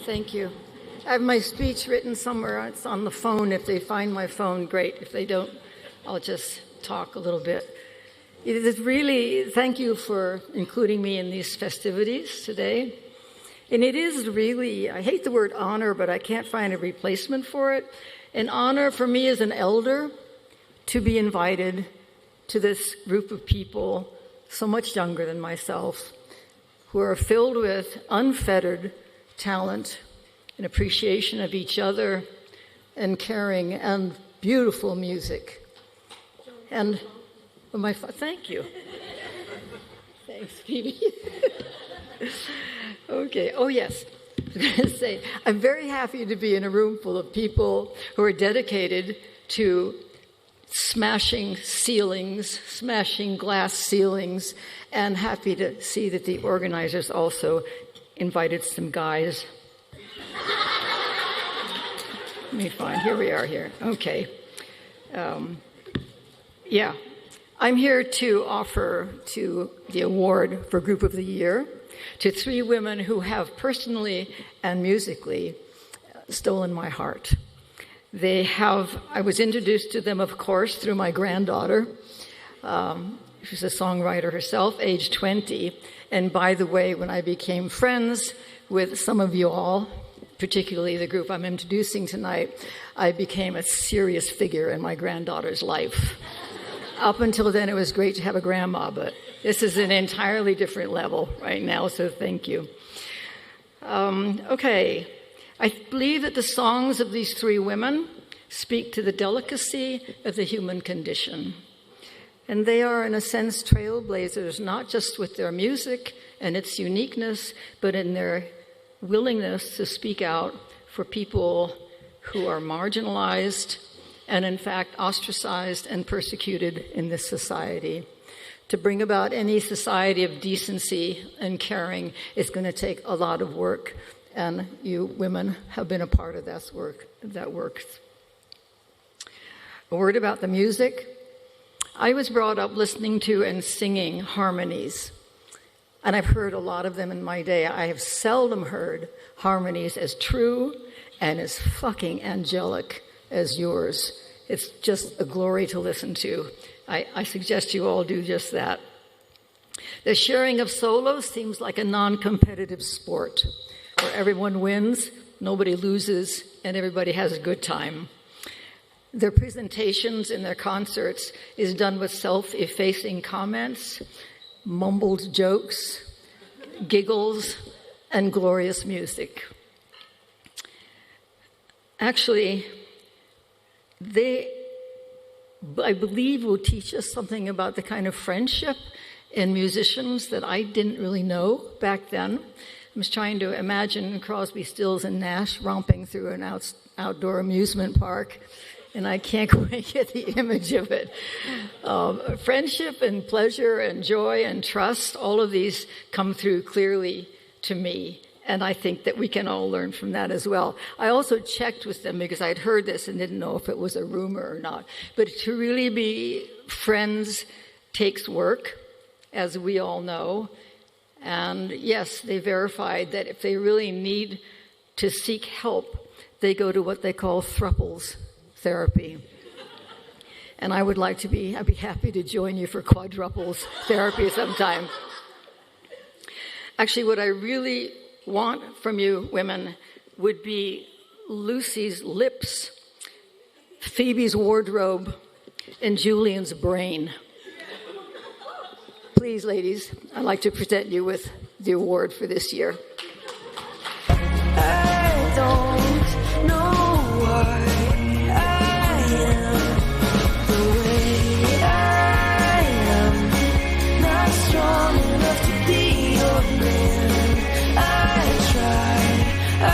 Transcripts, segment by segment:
Thank you. I have my speech written somewhere. It's on the phone. If they find my phone, great. If they don't, I'll just talk a little bit. It is really, thank you for including me in these festivities today. And it is really, I hate the word honor, but I can't find a replacement for it. An honor for me as an elder to be invited to this group of people so much younger than myself, who are filled with unfettered talent and appreciation of each other and caring and beautiful music. And thank you. Thanks, Phoebe. Okay. Oh, yes. I was going to say, I'm very happy to be in a room full of people who are dedicated to smashing ceilings, smashing glass ceilings, and happy to see that the organizers also invited some guys. Let me find, here we are here. Okay. Yeah. I'm here to offer to the award for Group of the Year to 3 women who have personally and musically stolen my heart. I was introduced to them, of course, through my granddaughter. She's a songwriter herself, age 20. And by the way, when I became friends with some of you all, particularly the group I'm introducing tonight, I became a serious figure in my granddaughter's life. Up until then, it was great to have a grandma, but this is an entirely different level right now, so thank you. Okay. I believe that the songs of these 3 women speak to the delicacy of the human condition. And they are, in a sense, trailblazers, not just with their music and its uniqueness, but in their willingness to speak out for people who are marginalized and, in fact, ostracized and persecuted in this society. To bring about any society of decency and caring is going to take a lot of work. And you women have been a part of that work. A word about the music. I was brought up listening to and singing harmonies. And I've heard a lot of them in my day. I have seldom heard harmonies as true and as fucking angelic as yours. It's just a glory to listen to. I suggest you all do just that. The sharing of solos seems like a non-competitive sport, where everyone wins, nobody loses, and everybody has a good time. Their presentations in their concerts is done with self-effacing comments, mumbled jokes, giggles, and glorious music. Actually, I believe, will teach us something about the kind of friendship in musicians that I didn't really know back then. I was trying to imagine Crosby, Stills, and Nash romping through an outdoor amusement park, and I can't quite get the image of it. Friendship and pleasure and joy and trust, all of these come through clearly to me, and I think that we can all learn from that as well. I also checked with them because I'd heard this and didn't know if it was a rumor or not. But to really be friends takes work, as we all know. And yes, they verified that if they really need to seek help, they go to what they call thruples therapy. And I'd be happy to join you for quadruples therapy sometime. Actually, what I really want from you women would be Lucy's lips, Phoebe's wardrobe, and Julian's brain. Please, ladies, I'd like to present you with the award for this year. I don't know why I am the way I am, not strong enough to be your man. I try, I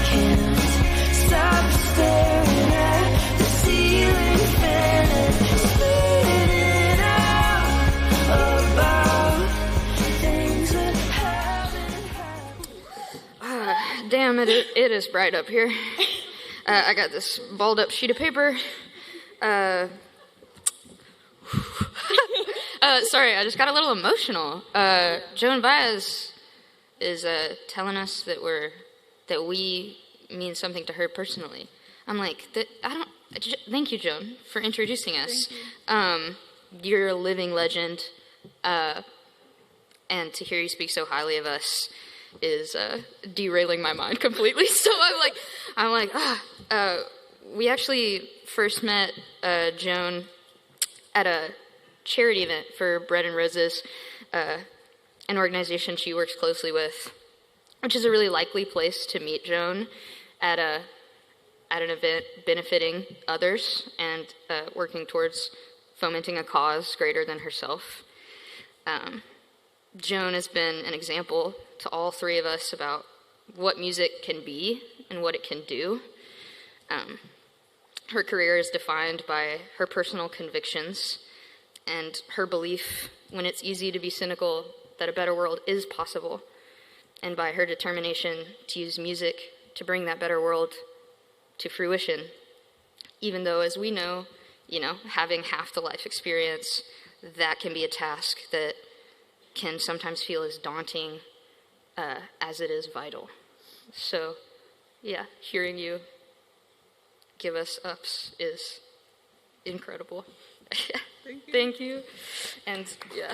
can't stop staring at the ceiling fan and spitting out about things that haven't happened. Damn, it is bright up here. I got this balled up sheet of paper. Sorry, I just got a little emotional. Joan Baez is telling us that we're that we mean something to her personally. I'm like, thank you, Joan, for introducing us. You're a living legend, and to hear you speak so highly of us is derailing my mind completely. So I'm like, we actually first met Joan at a charity event for Bread and Roses, an organization she works closely with, which is a really likely place to meet Joan at an event benefiting others and working towards fomenting a cause greater than herself. Joan has been an example to all three of us about what music can be and what it can do. Her career is defined by her personal convictions and her belief, when it's easy to be cynical, that a better world is possible, and by her determination to use music to bring that better world to fruition, even though, as we know, having half the life experience, that can be a task that can sometimes feel as daunting as it is vital. So, yeah, hearing you give us ups is incredible. Thank you. And, yeah.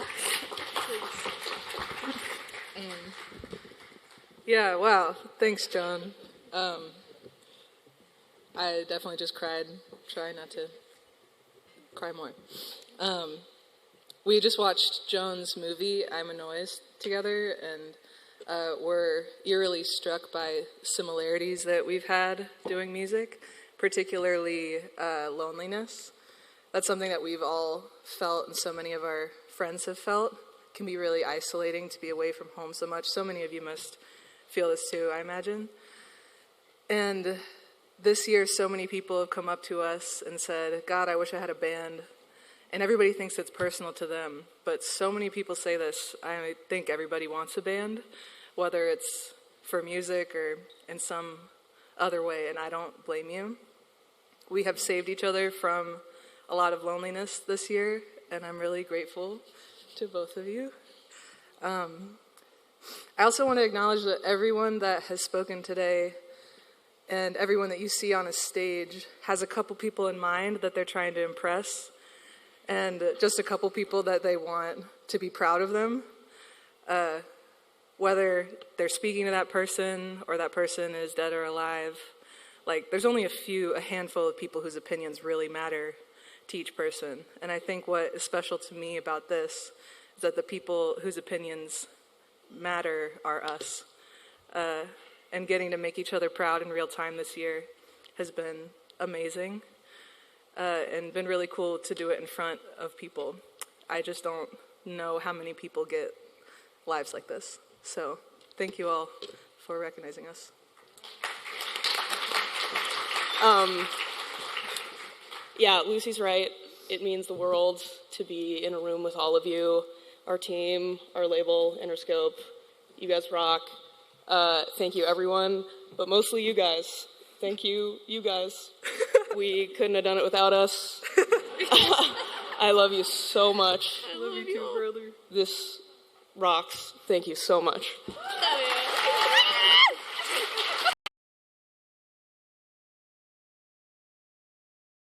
Yeah, wow. Thanks, Joan. I definitely just cried. Try not to cry more. We just watched Joan's movie, I'm a Noise, together, and were eerily struck by similarities that we've had doing music, particularly loneliness. That's something that we've all felt, and so many of our friends have felt. It can be really isolating to be away from home so much. So many of you must feel this too, I imagine. And this year, so many people have come up to us and said, God, I wish I had a band. And everybody thinks it's personal to them. But so many people say this. I think everybody wants a band, whether it's for music or in some other way, and I don't blame you. We have saved each other from a lot of loneliness this year, and I'm really grateful to both of you. I also want to acknowledge that everyone that has spoken today and everyone that you see on a stage has a couple people in mind that they're trying to impress, and just a couple people that they want to be proud of them. Whether they're speaking to that person or that person is dead or alive, there's only a handful of people whose opinions really matter to each person. And I think what is special to me about this is that the people whose opinions matter are us. And getting to make each other proud in real time this year has been amazing, and been really cool to do it in front of people. I just don't know how many people get lives like this. So thank you all for recognizing us. Yeah, Lucy's right. It means the world to be in a room with all of you, our team, our label, Interscope. You guys rock. Thank you, everyone, but mostly you guys. Thank you, you guys. We couldn't have done it without us. I love you so much. I love you too, brother. This rocks. Thank you so much.